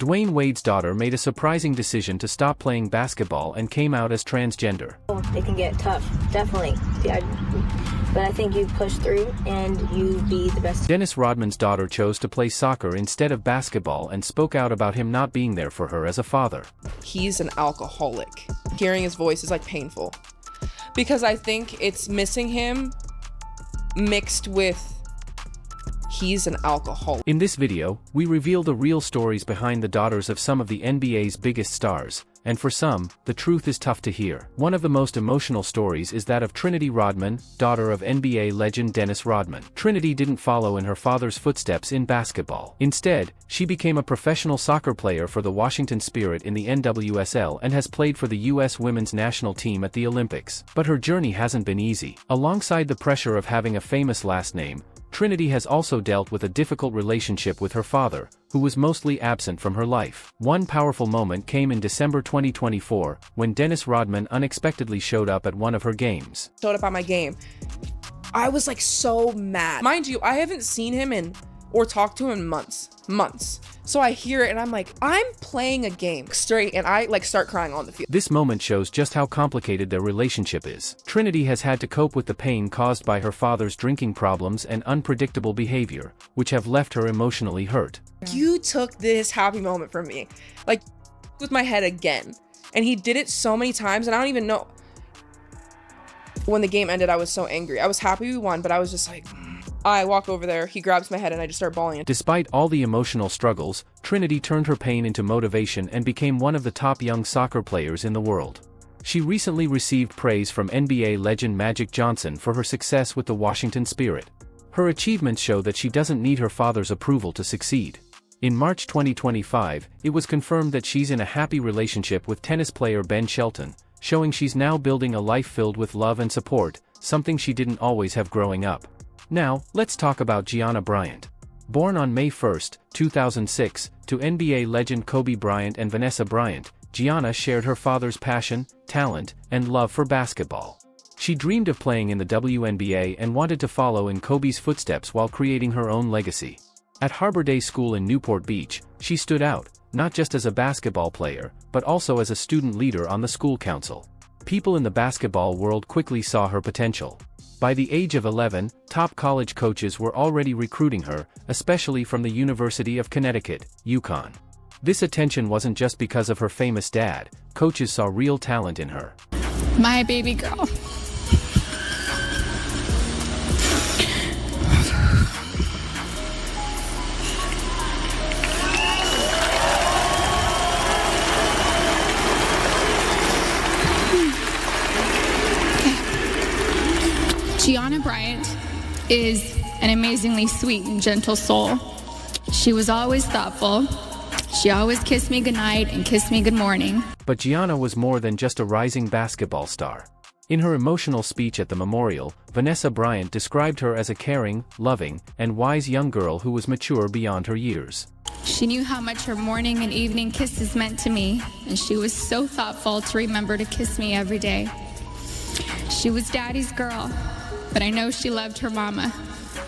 Dwayne Wade's daughter made a surprising decision to stop playing basketball and came out as transgender. It can get tough, definitely. Yeah, but I think you push through and you be the best. Dennis Rodman's daughter chose to play soccer instead of basketball and spoke out about him not being there for her as a father. He's an alcoholic. Hearing his voice is like painful because I think it's missing him mixed with he's an alcoholic. In this video, we reveal the real stories behind the daughters of some of the NBA's biggest stars, and for some, the truth is tough to hear. One of the most emotional stories is that of Trinity Rodman, daughter of NBA legend Dennis Rodman. Trinity didn't follow in her father's footsteps in basketball. Instead, she became a professional soccer player for the Washington Spirit in the NWSL and has played for the U.S. women's national team at the Olympics. But her journey hasn't been easy. Alongside the pressure of having a famous last name, Trinity has also dealt with a difficult relationship with her father, who was mostly absent from her life. One powerful moment came in December 2024, when Dennis Rodman unexpectedly showed up at one of her games. Showed up at my game. I was like so mad. Mind you, I haven't seen him or talked to him in months. So I hear it and I'm like, I'm playing a game straight and I like start crying on the field. This moment shows just how complicated their relationship is. Trinity has had to cope with the pain caused by her father's drinking problems and unpredictable behavior, which have left her emotionally hurt. You took this happy moment from me, like with my head again. And he did it so many times and I don't even know. When the game ended, I was so angry. I was happy we won, but I was just like, I walk over there, he grabs my head and I just start bawling. Despite all the emotional struggles, Trinity turned her pain into motivation and became one of the top young soccer players in the world. She recently received praise from NBA legend Magic Johnson for her success with the Washington Spirit. Her achievements show that she doesn't need her father's approval to succeed. In March 2025, it was confirmed that she's in a happy relationship with tennis player Ben Shelton, showing she's now building a life filled with love and support, something she didn't always have growing up. Now, let's talk about Gianna Bryant. Born on May 1, 2006, to NBA legend Kobe Bryant and Vanessa Bryant, Gianna shared her father's passion, talent, and love for basketball. She dreamed of playing in the WNBA and wanted to follow in Kobe's footsteps while creating her own legacy. At Harbor Day School in Newport Beach, she stood out, not just as a basketball player, but also as a student leader on the school council. People in the basketball world quickly saw her potential. By the age of 11, top college coaches were already recruiting her, especially from the University of Connecticut, UConn. This attention wasn't just because of her famous dad. Coaches saw real talent in her. My baby girl. Gianna Bryant is an amazingly sweet and gentle soul. She was always thoughtful. She always kissed me goodnight and kissed me good morning. But Gianna was more than just a rising basketball star. In her emotional speech at the memorial, Vanessa Bryant described her as a caring, loving, and wise young girl who was mature beyond her years. She knew how much her morning and evening kisses meant to me, and she was so thoughtful to remember to kiss me every day. She was Daddy's girl, but I know she loved her mama,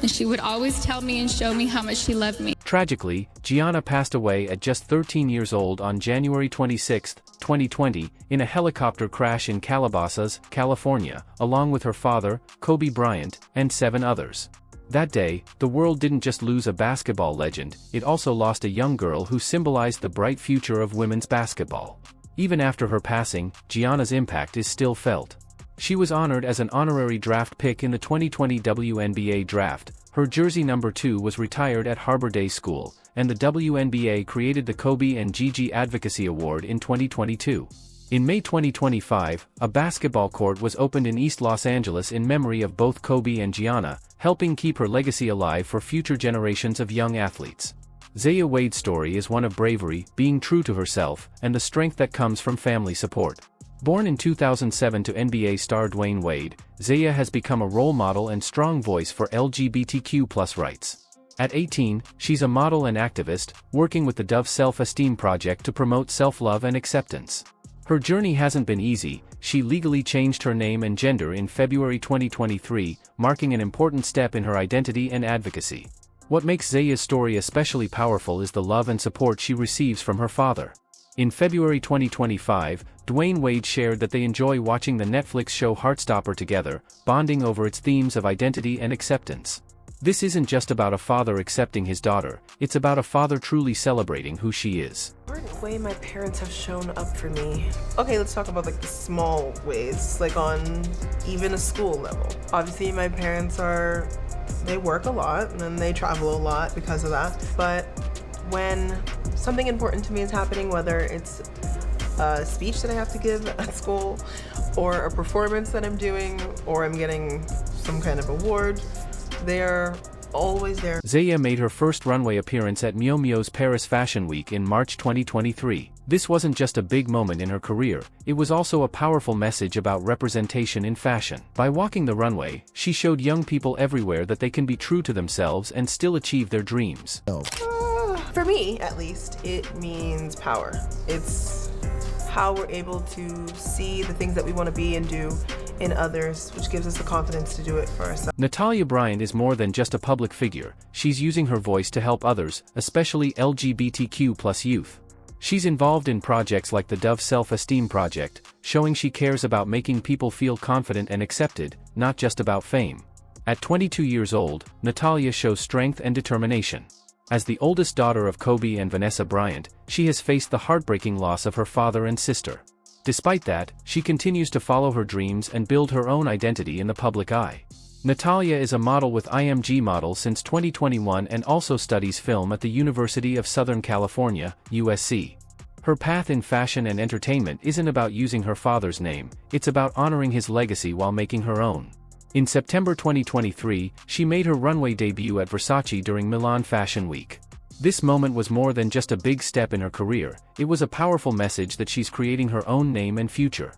and she would always tell me and show me how much she loved me. Tragically, Gianna passed away at just 13 years old on January 26, 2020, in a helicopter crash in Calabasas, California, along with her father, Kobe Bryant, and 7 others. That day, the world didn't just lose a basketball legend, it also lost a young girl who symbolized the bright future of women's basketball. Even after her passing, Gianna's impact is still felt. She was honored as an honorary draft pick in the 2020 WNBA draft. Her jersey number 2 was retired at Harbor Day School, and the WNBA created the Kobe and Gigi Advocacy Award in 2022. In May 2025, a basketball court was opened in East Los Angeles in memory of both Kobe and Gianna, helping keep her legacy alive for future generations of young athletes. Zaya Wade's story is one of bravery, being true to herself, and the strength that comes from family support. Born in 2007 to NBA star Dwayne Wade, Zaya has become a role model and strong voice for LGBTQ+ rights. At 18, she's a model and activist, working with the Dove Self-Esteem Project to promote self-love and acceptance. Her journey hasn't been easy. She legally changed her name and gender in February 2023, marking an important step in her identity and advocacy. What makes Zaya's story especially powerful is the love and support she receives from her father. In February 2025, Dwayne Wade shared that they enjoy watching the Netflix show Heartstopper together, bonding over its themes of identity and acceptance. This isn't just about a father accepting his daughter, it's about a father truly celebrating who she is. The way my parents have shown up for me. Okay, let's talk about like the small ways, like on even a school level. Obviously my parents they work a lot and they travel a lot because of that. But when something important to me is happening, whether it's a speech that I have to give at school or a performance that I'm doing or I'm getting some kind of award, they're always there. Zaya made her first runway appearance at Miu Miu's Paris Fashion Week in March 2023. This wasn't just a big moment in her career, it was also a powerful message about representation in fashion. By walking the runway, she showed young people everywhere that they can be true to themselves and still achieve their dreams. For me, at least, it means power. It's how we're able to see the things that we want to be and do in others, which gives us the confidence to do it for ourselves. Natalia Bryant is more than just a public figure, she's using her voice to help others, especially LGBTQ+ youth. She's involved in projects like the Dove Self-Esteem Project, showing she cares about making people feel confident and accepted, not just about fame. At 22 years old, Natalia shows strength and determination. As the oldest daughter of Kobe and Vanessa Bryant, she has faced the heartbreaking loss of her father and sister. Despite that, she continues to follow her dreams and build her own identity in the public eye. Natalia is a model with IMG Model since 2021 and also studies film at the University of Southern California, USC. Her path in fashion and entertainment isn't about using her father's name, it's about honoring his legacy while making her own. In September 2023, she made her runway debut at Versace during Milan Fashion Week. This moment was more than just a big step in her career, it was a powerful message that she's creating her own name and future.